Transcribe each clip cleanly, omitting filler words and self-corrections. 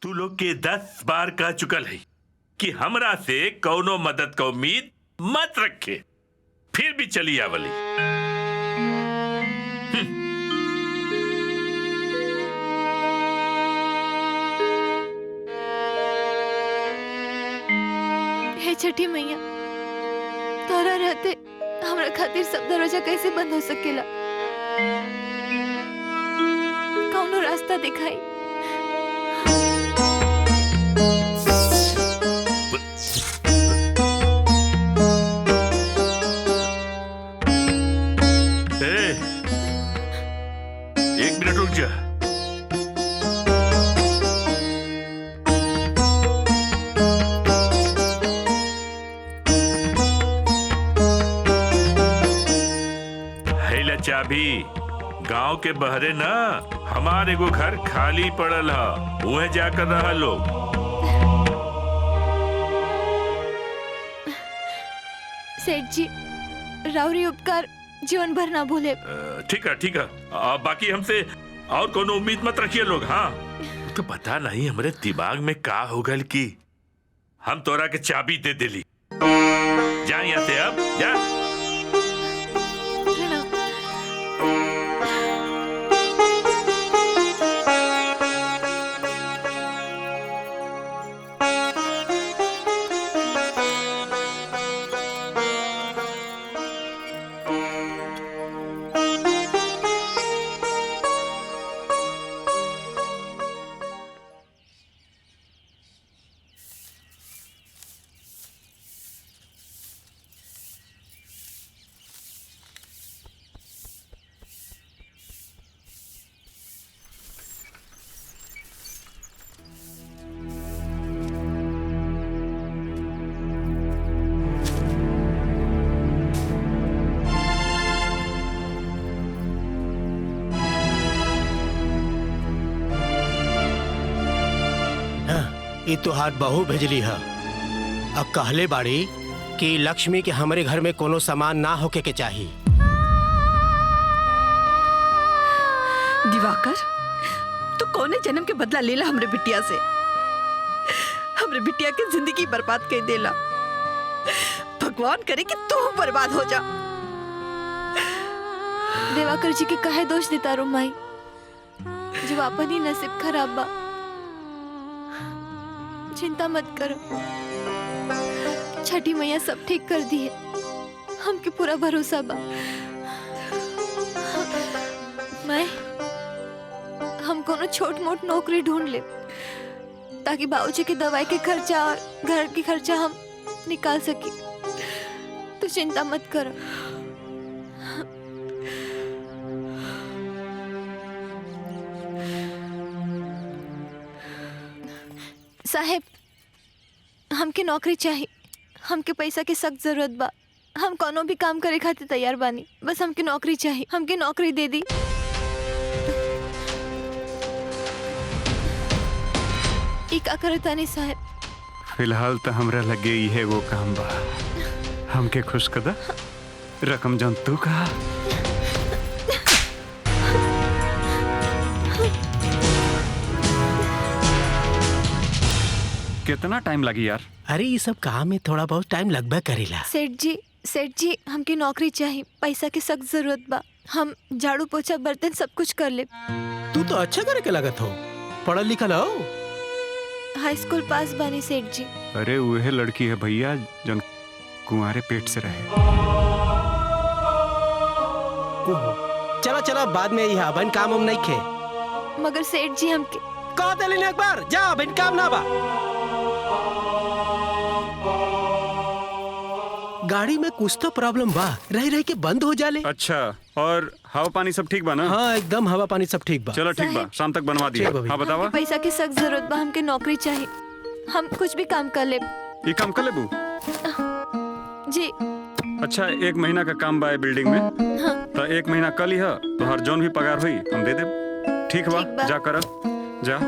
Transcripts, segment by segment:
तू लोग के 10 बार कह चुकल है कि हमरा से कौनो मदद का उम्मीद मत रखे, फिर भी चली आवली। हे छठी मैया, तोरा रहते हमरा खातिर सब दरवाजा कैसे बंद हो सकेला? कौनो रास्ता दिखाई। एक मिनट रुक जा। चाबी गांव के बहरे ना हमारे एगो घर खाली पड़ल है, वह जाकर रहा लोग। सेठ जी, राउरी उपकार जीवन भर ना भूले। ठीक है ठीक है, बाकी हमसे और कोनो उम्मीद मत रखिए लोग। हाँ तो पता नहीं हमारे दिमाग में का हो गल कि हम तोरा के चाबी दे दिली। जा यहाँ से, अब जा। ये तुहार बहू भेजली है। अब कहले बाड़ी कि लक्ष्मी के हमरे घर में कोनो सामान ना होके के चाहिए। दिवाकर, तू कौने जन्म के बदला लेला हमरे बिटिया से? हमरे बिटिया की जिंदगी बर्बाद कर देला। भगवान करे कि तू बर्बाद हो जा। देवाकर जी के कहे दोष देता रो माई, जो अपन ही नसीब खराब बा। चिंता मत करो, छठी मैया सब ठीक कर दी है, हमके पूरा भरोसा बा। मैं हम कोनो छोट मोट नौकरी ढूंढ ले ताकि बाबूजी की दवाई के खर्चा और घर की खर्चा हम निकाल सके। तो चिंता मत करो। साहेब, हमके नौकरी चाहिए, हमके पैसा की सख्त जरूरत बा। हम कोनो भी काम करे खातिर तैयार बानी, बस हमके नौकरी चाहिए। हमके नौकरी दे दी। ई का करता नहीं साहेब? फिलहाल तो हमरा लगे ये वो काम बा, हमके खुश कदा रकम जन तू कहा। कितना टाइम लगी यार? अरे ये सब काम में थोड़ा बहुत टाइम लगभग करेला। सेठ जी हमके नौकरी चाहिए, पैसा की सख्त जरूरत बा। हम झाड़ू पोछा बर्तन सब कुछ कर ले। तू तो अच्छा करे के लगत हो, पढ़ल लिखल हो। हाई स्कूल पास बानी सेठ जी। अरे वह लड़की है भैया जन कुंवारे पेट से रहे। चला चला बाद में यहाँ बन काम हम नहीं खे। मगर सेठ जी हमके कह दे एक बार जा, बन काम ना बा। गाड़ी में कुछ तो प्रॉब्लम बा, रह रह के बंद हो जाले। अच्छा, और हवा पानी सब ठीक बा ना? हाँ एकदम हवा पानी सब ठीक बा। चलो ठीक बा, शाम तक बनवा दिया। हाँ बतावा। पैसा की सख्त जरूरत बा, हमके नौकरी चाहिए। हम कुछ भी काम कर ले। ये काम कर ले बू? जी। अच्छा, 1 महीना का काम बा बिल्डिंग में। हाँ। तो 1 महीना कल ही है, तो हर जौन भी पगार हुई हम दे दे। ठीक बा, जा कर जा।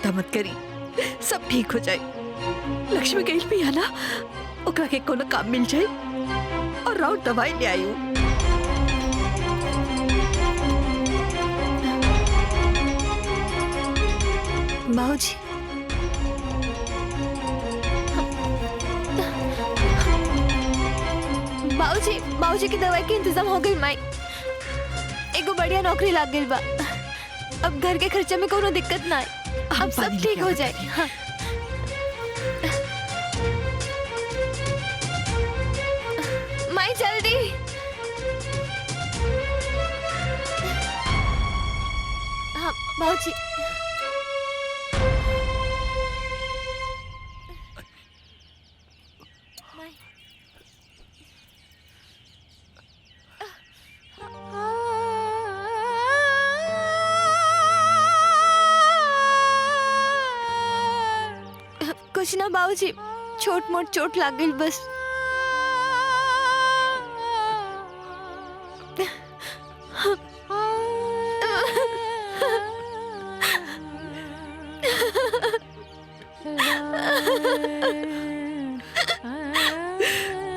चिंता मत करी, सब ठीक हो जाए। लक्ष्मी कहीं भी है ना, ओकरा के कोनो काम मिल जाए और राउत दवाई ले आई हूँ। बाबूजी, बाबूजी की दवाई के इंतजाम हो गई माई। एगो बढ़िया नौकरी लाग गई बा। अब घर के खर्चे में कोनो दिक्कत ना आए। अब सब ठीक हो जाए। हाँ। माई जल्दी। हाँ बाबूजी। कुछ ना बाबूजी, छोट मोट चोट लग गई बस।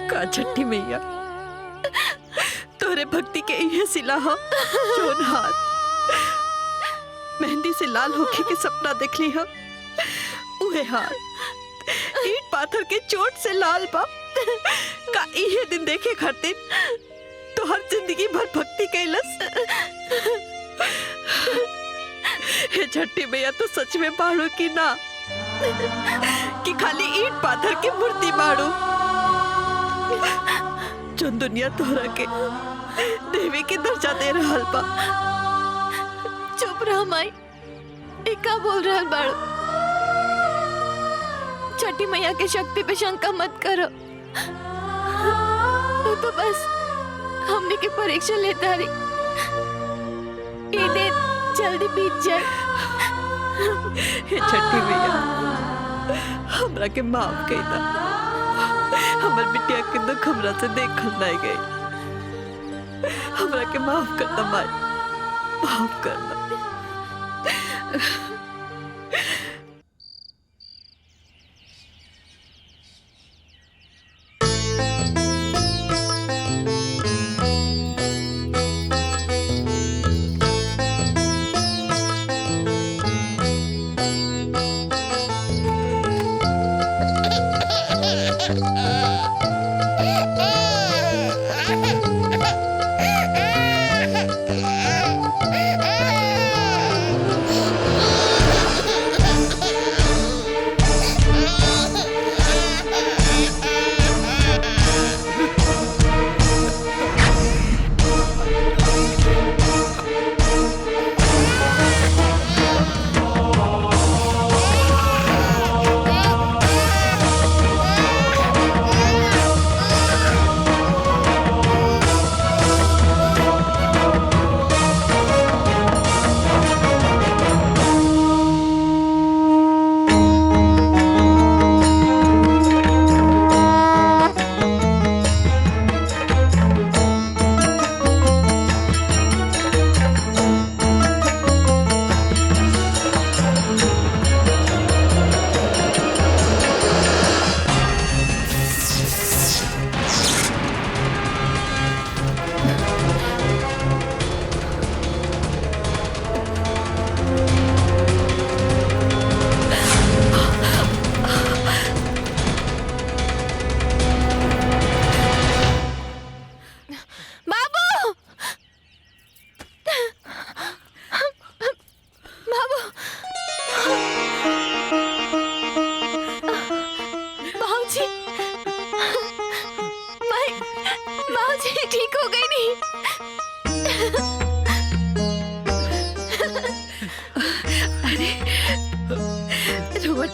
का छठी मैया, तोरे भक्ति के ये सिला हो, जोन हाथ मेहंदी से लाल होके के सपना देख ली हो, उहे हाथ ईट पाथर के चोट से लाल बा। का ये दिन देखे खातिर तो हर जिंदगी भर भक्ति कैलस। हे छठी मैया, तो सच में बाड़ू की ना कि खाली ईट पाथर की मूर्ति बाड़ू? जो दुनिया तोहरा के देवी के दर्जा दे रहल बा। चुप रह माई, ये का बोल रहल बाड़ू? छठी मैया की शक्ति पे शंका मत करो। तो बस हमने की परीक्षा लेता रही, ये दिन जल्दी बीत जाए। हे छठी मैया, हमरा के माफ कर दा। हमर बिटिया के दुख हमरा से देखल नहीं गई। हमरा के माफ कर दा माई, माफ कर दा।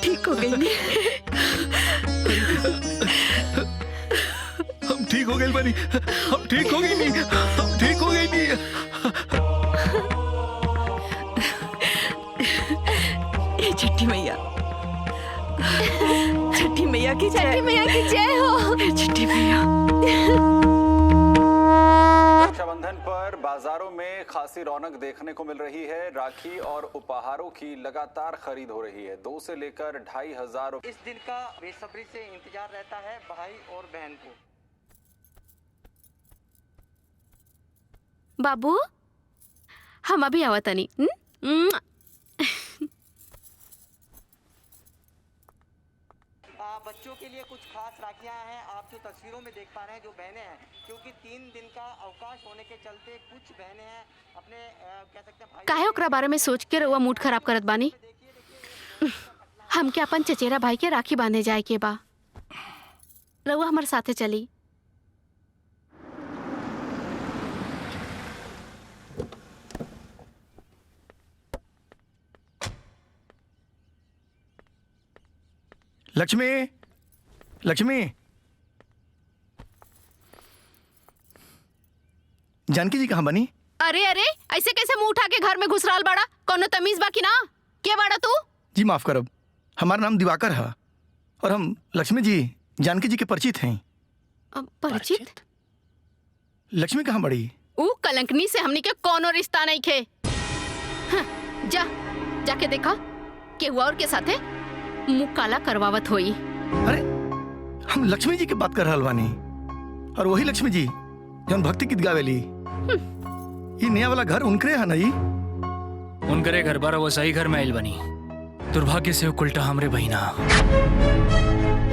ठीक हो गई नी? हम ठीक हो गए बनी, हम ठीक हो गई नी, हम ठीक हो गई नी। ये छठी मैया, छठी मैया की जय, छठी मैया की जय हो। छठी मैया। रक्षाबंधन पर बाजारों में में खासी रौनक देखने को मिल रही है। राखी और उपहारों की लगातार खरीद हो रही है। 2 से लेकर 2500। इस दिन का बेसब्री से इंतजार रहता है भाई और बहन को। बाबू हम अभी आवतनी। बच्चों के लिए कुछ खास राखियां हैं, आप जो तस्वीरों में देख पा रहे हैं, जो बहनें हैं, क्योंकि 3 दिन का अवकाश होने के चलते कुछ बहनें हैं अपने कह सकते हैं काहे ओकरा बारे में सोच के रउआ मूड खराब करत बानी। हमके अपन चचेरा भाई के राखी बांधे जाए के बा। रउआ हमारे साथे चली। लक्ष्मी, लक्ष्मी, जानकी जी कहाँ बनी? अरे अरे ऐसे कैसे मुंह उठा के घर में घुस रहा बाड़ा? कोनो तमीज बाकी ना? के बाड़ा तू? जी माफ करब, हमारा नाम दिवाकर है और हम लक्ष्मी जी जानकी जी के परिचित हैं। परिचित? लक्ष्मी कहाँ बड़ी? ऊ कलंकनी से हमनी के कोनो रिश्ता नहीं खे। हाँ, जाके देखा के हुआ और के साथे मुंह काला करवावत होई। अरे हम लक्ष्मी जी की बात कर रहल बानी, और वही लक्ष्मी जी जौन भक्ति गीत गावेली। ये नया वाला घर उनकरे है ना? जी उनकरे घर बार वो सही घर में आइल बनी। दुर्भाग्य से उल्टा हमरे बहिना,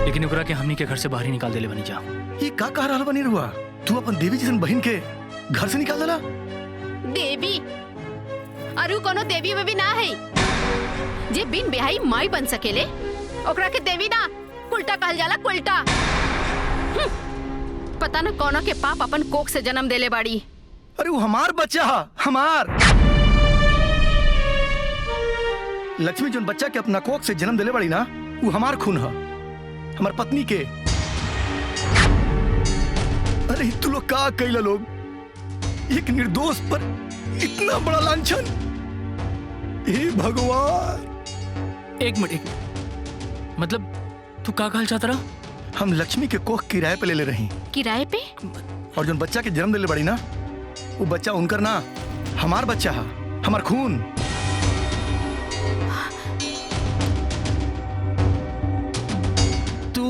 लेकिन ओकरा के हमनी के घर से बाहर ही निकाल देले बनी जा। ये का कह रहल बनी रुआ? तू अपन देवी जैसन बहन के घर से निकाल देला? देवी? अरु कोनो देवी में भी ना है जे बिन बिहाई माई बन सकेले। ओकरा के देवी ना उल्टा कहल जाला, उल्टा। पता न कोनो के पाप अपन कोख से जन्म देले बाड़ी। अरे वो हमार बच्चा है, हमार लक्ष्मी जोन बच्चा के अपना कोख से जन्म देले बाड़ी ना, वो हमार खून है, हमार पत्नी के। अरे तू लोग का कैला लोग? एक निर्दोष पर इतना बड़ा लांछन! हे भगवान! एक मिनट, मतलब तू का कहल चाहता रहा? हम लक्ष्मी के कोख किराए पे ले रही। किराए पे? और जो बच्चा के जन्म देले बड़ी ना, वो बच्चा उनकर ना, हमार बच्चा है, हमार खून। तू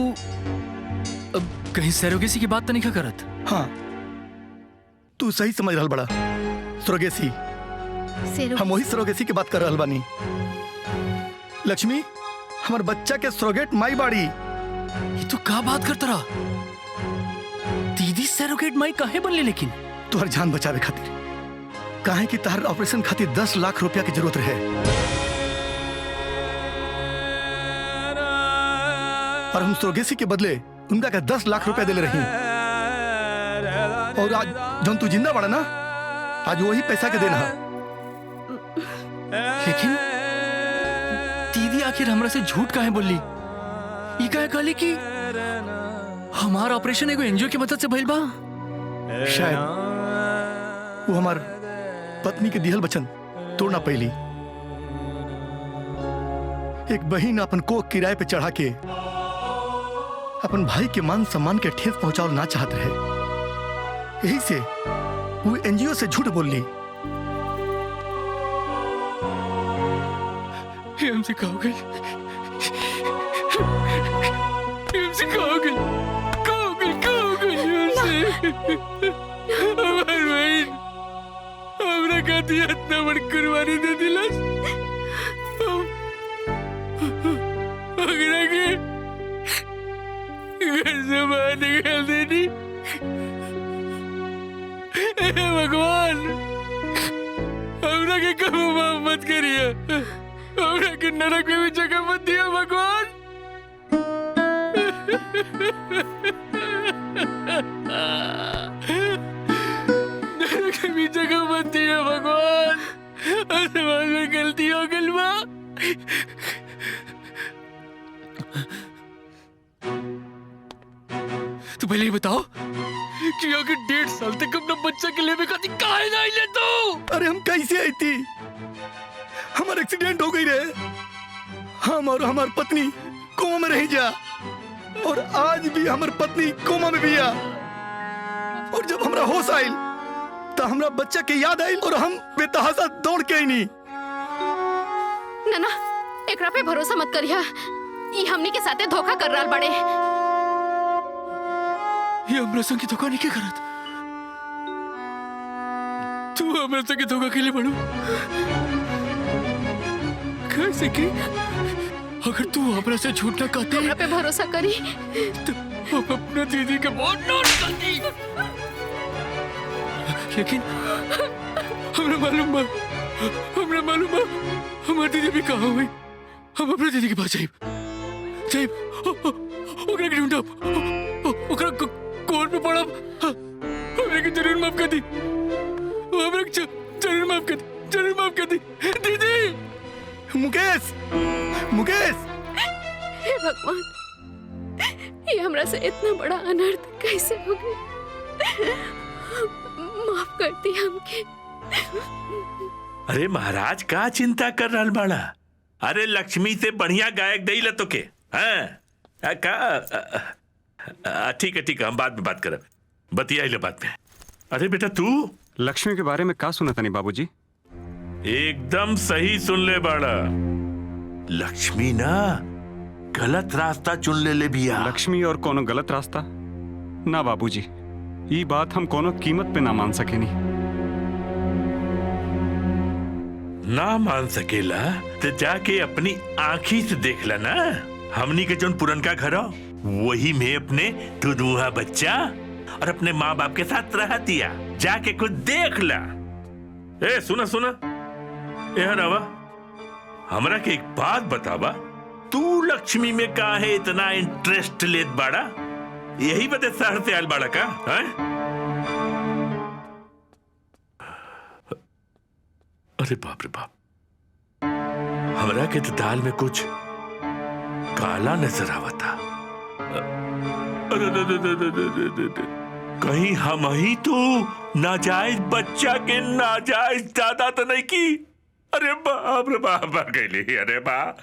अब कहीं सरोगेसी की बात तो नहीं करत? हाँ, तू सही समझ रहल बड़ा। सरोगेसी, हम वही सरोगेसी की बात कर रहल बानी। लक्ष्मी हमार बच्चा के सरोगेट माई बाड़ी। ये तू का बात करता रहा? दीदी सरोगेट माई काहे बनले? लेकिन तुहर जान बचावे खातिर, काहे कि तहर ऑपरेशन खातिर 10 लाख रुपया की जरूरत रहे, और हम सरोगेसी के बदले उनका का 10 लाख रुपया देले रही। और आज जब तू जिंदा बड़ा ना, आज वही पैसा के देना। लेकिन दीदी आखिर हमरा से झूठ काहे बोली? ये काहे कहली कि हमारा ऑपरेशन एगो एनजीओ की मदद से भइल बा? शायद वो हमार पत्नी के दिहल वचन तोड़ना पहली। एक बहिन अपन कोख किराए पे चढ़ा के अपन भाई के मान सम्मान के ठेस पहुंचाओ ना चाहत रहे, यही से वो एनजीओ से झूठ बोल ली। हमसे कहोगे, हमसे कहोगे, कहोगे, कहोगे हमसे। हमार बहन हमरा खातिर इतना बड़ कुर्बानी दे दिलस, अगरा के घर से बाहर निकाल देनी। भगवान हमरा के कभी माफ मत करिए, हमरा के नरक में भी जगह मत दिया भगवान। नरक में भी जगह मत दिया भगवान। आसमान में गलती हो गई बा। तो पहले ये बताओ कि अगर 1.5 साल तक अपना बच्चा के लिए खाती काहे नहीं ले तो? अरे हम कैसे आई थी? हमारा एक्सीडेंट हो गई रहे, हम और हमार पत्नी कोमा में रह जा, और आज भी हमार पत्नी कोमा में भी आ। और जब हमरा होश आइल तो हमरा बच्चा के याद आई और हम बेतहासा दौड़ के आई नहीं। ना एकरा पे भरोसा मत करिया, ये हमनी के साथे धोखा कर रहा बड़े। ये हमरा संग धोखा नहीं के करत, तू हमरा संग धोखा के लिए बड़ू। कैसे की अगर तू हमरा से झूठ ना कहती, हमरा पे भरोसा करी तो हम अपना दीदी के बहुत नोट करती। लेकिन हमरा मालूम बा हमारी दीदी भी कहाँ हुई। हम अपने दीदी के पास जाइब ओकरा के ढूंढब, ओकरा कोर्ट में पड़ब। हमरा के जरूर माफ कर दी, हमरा के जरूर माफ कर दी दीदी। मुकेश हे भगवान, ये हमरा से इतना बड़ा अनर्थ कैसे हो गया। माफ कर दी हमके। अरे महाराज का चिंता कर रहा बाड़ा? अरे लक्ष्मी से बढ़िया गायक दई तो के। हाँ का ठीक है हम बाद में बात करब, बतिया ले बात में। अरे बेटा तू लक्ष्मी के बारे में का सुना था नहीं बाबूजी? एकदम सही सुन ले बाड़ा। लक्ष्मी ना गलत रास्ता चुन ले बिया। लक्ष्मी और कोनो गलत रास्ता ना बाबूजी, ये बात हम कोनो कीमत पे ना मान सके नहीं। ना मान सकेला तो जाके अपनी आँखी से देख ला ना। हमनी के जोन पुरनका घर हो वही में अपने दुधुआ बच्चा और अपने माँ बाप के साथ रह दिया। जाके कुछ देख ला। ए सुना यहाँ रवा, हमरा के एक बात बतावा, तू लक्ष्मी में काहे इतना इंटरेस्ट लेत बाड़ा? यही बते शहर से आयल बाड़ा का? अरे बाप रे बाप, हमरा के तो दाल में कुछ काला नजर आवता। कहीं हम ही तो नाजायज बच्चा के नाजायज दादा तो नहीं की? अरे बाप रे बाप गई। अरे बाप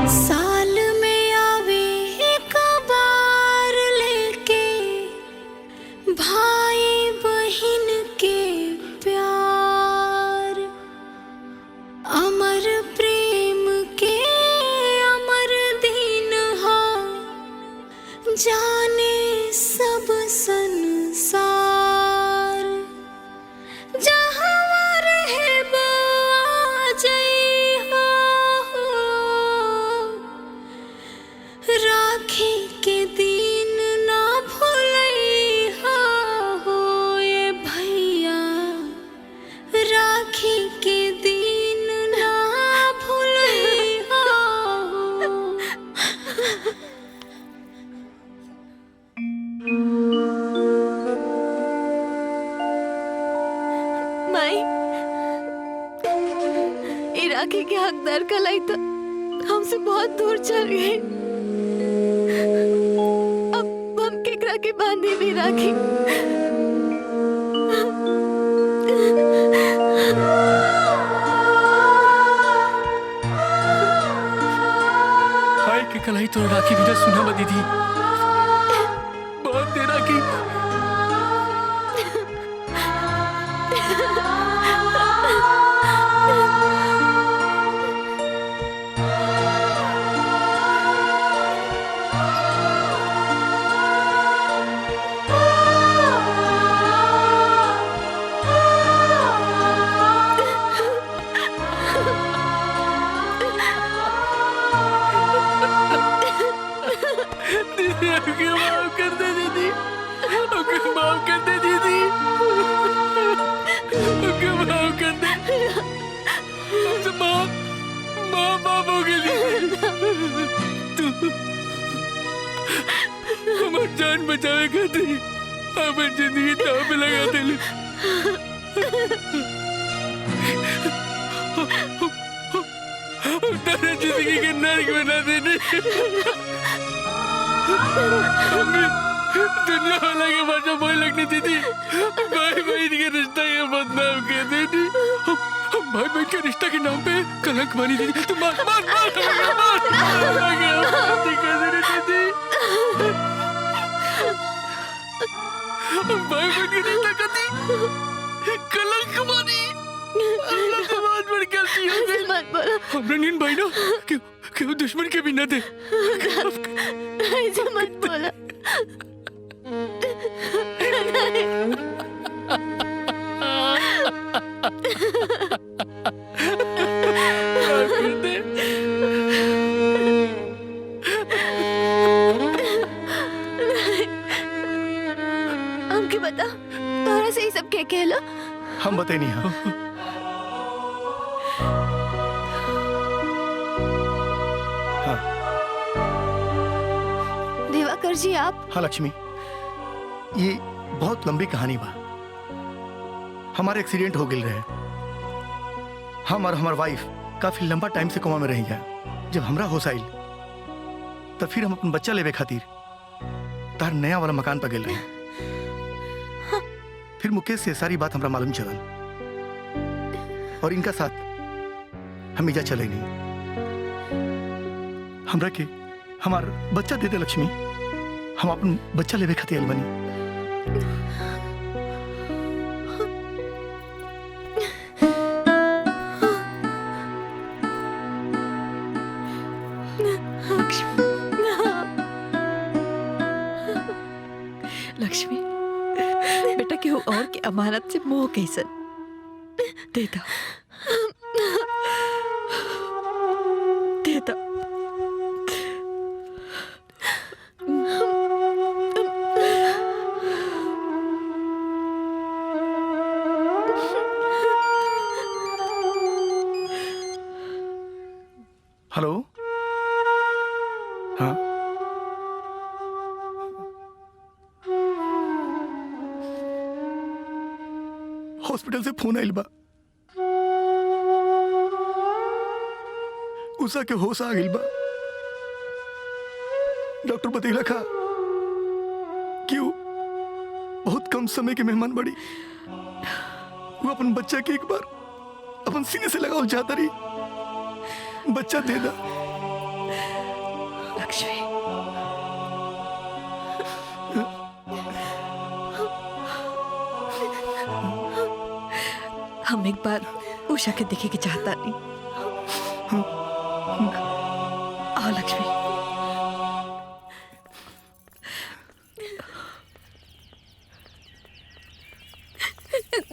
साल में आवे एक बार लेके भाई बहन के प्यार, अमर प्रेम के अमर दिन हो, जाने सब संसार। जहाँ रहे आ जइहा, राखी के दिन ना भूलइहा हो ये भैया, राखी के दिन ना भूलइहा हो। माई, ये राखी के हकदार कलाई तो हमसे बहुत दूर चल गई। अब हम केकरा के बांधे भी राखी। हाय के कलाई तो राखी भी सुना बा दीदी, बहुत दे राखी। दीदी हमके माफ कर दे दीदी, हमके माफ कर दे दीदी, हमके माफ कर दे। हमसे माफ हो गई। तू हमारी जान बचावे खातिर हमारी जिंदगी दांव पे लगा देली। तेरे जिंदगी के नर्क बना देने। दुनिया वाला के भाषा बोल लगनी दीदी। भाई बहन के रिश्ता के बदनाम कर दीदी। हम भाई बहन के रिश्ता के नाम पे कलंक मानी दीदी। तुम मार मार मार दीदी। हम भाई बहन के रिश्ता कती कलंक मानी। अल्लाह की बात बड़ी गलती हो गई। मत बोलो। हमरा नींद भाई ना क्यों दुश्मन के भी न दे। ऐसे मत बोलो। हमके बता, तोरा से ही सब क्या कहला? हम बते नहीं। हाँ दिवाकर जी आप? हाँ लक्ष्मी, ये बहुत लंबी कहानी बा। हमारे एक्सीडेंट हो गई रहे। हम और हमार वाइफ काफी लंबा टाइम से कोमा में रही है। जब हमरा होश आइल तब फिर हम अपन बच्चा लेवे खातिर तार नया वाला मकान पर गए रहे। फिर मुकेश से सारी बात हमरा मालूम चलल और इनका साथ हम इजा चले नहीं। हमरा के हमार बच्चा दे दे लक्ष्मी। हम अपन बच्चा लेवे खातिर आइल बनी। लक्ष्मी बेटा केहू और के अमानत से मोह कैसन दे दो। दे दो। हेलो। हाँ हॉस्पिटल से फोन आइल बा। उषा के होश आ गइल बा। डॉक्टर बतैला खा कि वो बहुत कम समय के मेहमान बड़ी। वो अपन बच्चा के एक बार अपन सीने से लगाओ चाहता रही। बच्चा दे दा लक्ष्मी। हम एक बार उषा के देखे के चाहता नहीं। आओ लक्ष्मी।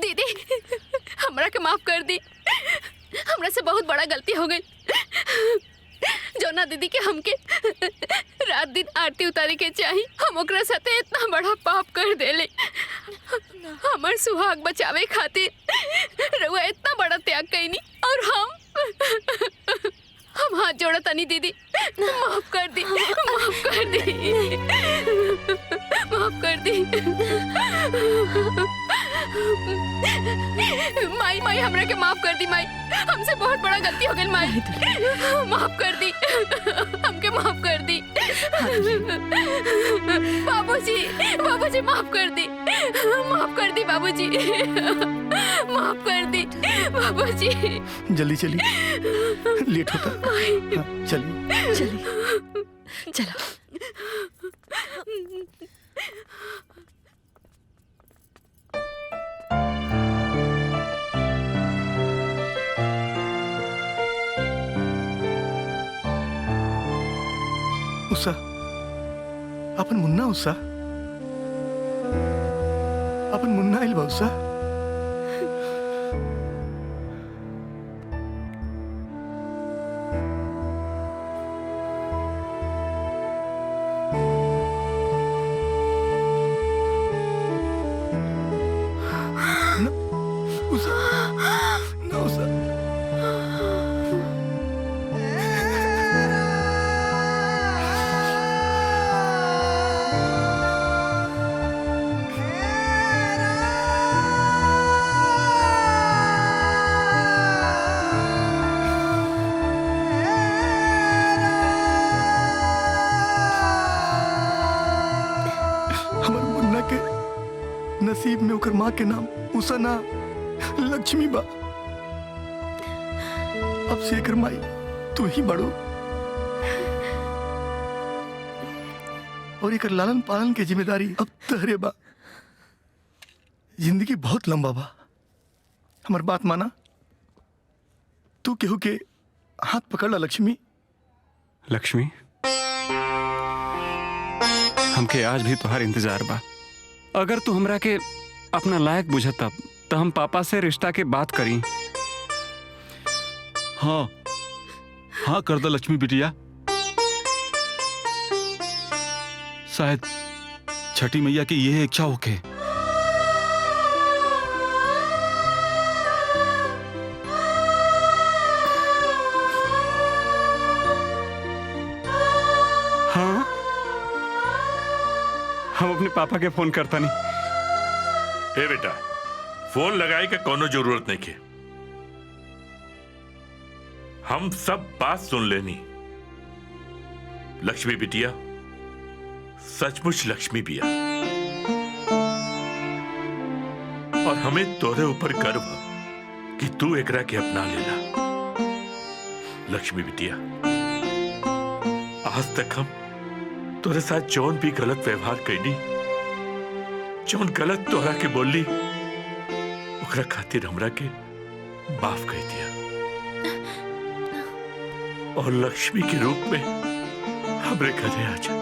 दीदी हमरा के माफ कर दी। हमरा से बहुत बड़ा गलती हो गई। जौना दीदी के हमके रात दिन आरती उतारे के चाही, हम ओकरा साथे इतना बड़ा पाप कर देले। हमर सुहाग बचावे खातिर रउआ इतना बड़ा त्याग कईनी और हम हाथ जोड़ा तनी दीदी। माफ कर दी, माफ कर दी, माफ कर दी। माई माई हमरा के माफ कर दी। माई हमसे बहुत बड़ा गलती हो गई। माई माफ कर दी, हमके माफ कर दी। बाबूजी बाबूजी माफ कर दी, माफ कर दी बाबूजी, माफ कर दी बाबूजी। जल्दी चलिए, लेट होता। हाँ, चलिए चलिए चलो। उषा, अपन मुन्ना उषा, अपन मुन्ना आइल बा उषा। नसीब में ओकर माँ के नाम उषा ना लक्ष्मी बा। अब से एकर माई तू ही बड़ो और एकर लालन पालन के जिम्मेदारी अब तहरे बा। जिंदगी बहुत लंबा बा, हमार बात माना। तू केहू के हाथ पकड़ ला लक्ष्मी। लक्ष्मी, हमके आज भी तुम्हार इंतजार बा। अगर तू हमरा के अपना लायक बुझत तो हम पापा से रिश्ता के बात करी। हाँ हाँ कर दो लक्ष्मी बिटिया। शायद छठी मैया की यह इच्छा होके। हाँ, हम अपने पापा के फोन करता नहीं। ए बेटा, फोन लगाए का कोनो जरूरत नहीं के। हम सब बात सुन लेनी। लक्ष्मी बिटिया सचमुच लक्ष्मी बिया और हमें तोरे ऊपर गर्व है कि तू एकरा के अपना लेला। लक्ष्मी बिटिया, आज तक हम तोरे साथ जौन भी गलत व्यवहार कैनी, जौन गलत तोहरा के बोली, ओकरा खातिर हमरा के माफ कर दिया और लक्ष्मी के रूप में हमरे घरे आ जा।